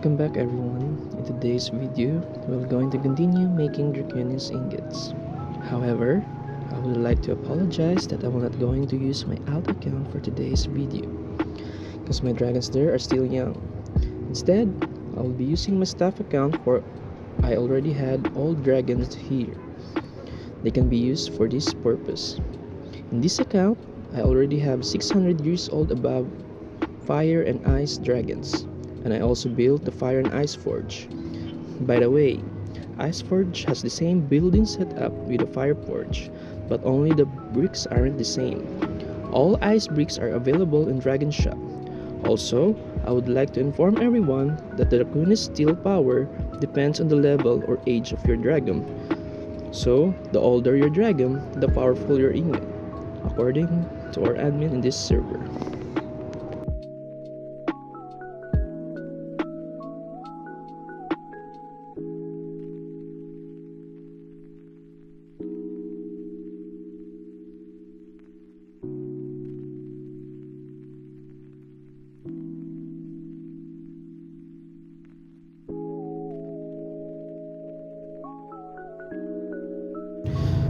Welcome back everyone. In today's video, we're going to continue making Draconic ingots. However, I would like to apologize that I'm not going to use my alt account for today's video because my dragons there are still young. Instead, I will be using my staff account for I already had all dragons here. They can be used for this purpose. In this account, I already have 600 years old above fire and ice dragons. And I also built the Fire and Ice Forge. By the way, Ice Forge has the same building setup with the Fire Forge, but only the bricks aren't the same. All ice bricks are available in Dragon Shop. Also, I would like to inform everyone that the Draconic steel power depends on the level or age of your dragon. So, the older your dragon, the powerful your ingot, according to our admin in this server.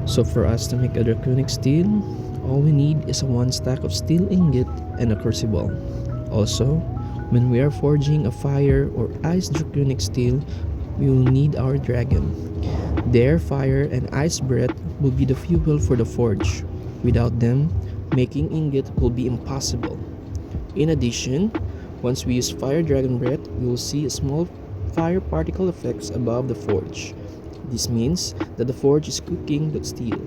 So for us to make a Draconic steel, all we need is a 1 stack of steel ingot and a crucible. Also, when we are forging a fire or ice Draconic steel, we will need our dragon. Their fire and ice breath will be the fuel for the forge. Without them, making ingot will be impossible. In addition, once we use fire dragon breath, we will see a small fire particle effects above the forge. This means that the forge is cooking the steel.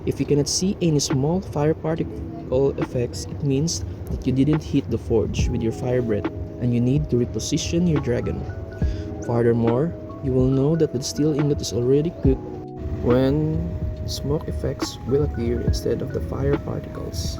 If you cannot see any small fire particle effects, it means that you didn't heat the forge with your fire breath and you need to reposition your dragon. Furthermore, you will know that the steel ingot is already cooked when smoke effects will appear instead of the fire particles.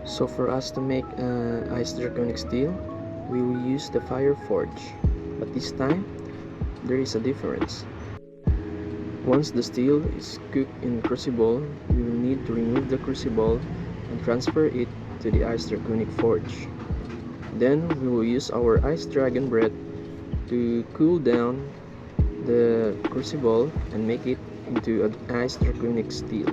So for us to make ice Draconic steel, we will use the fire forge, but this time there is a difference. Once the steel is cooked in crucible, we will need to remove the crucible and transfer it to the ice Draconic forge. Then we will use our ice dragon breath to cool down the crucible and make it into an ice Draconic steel.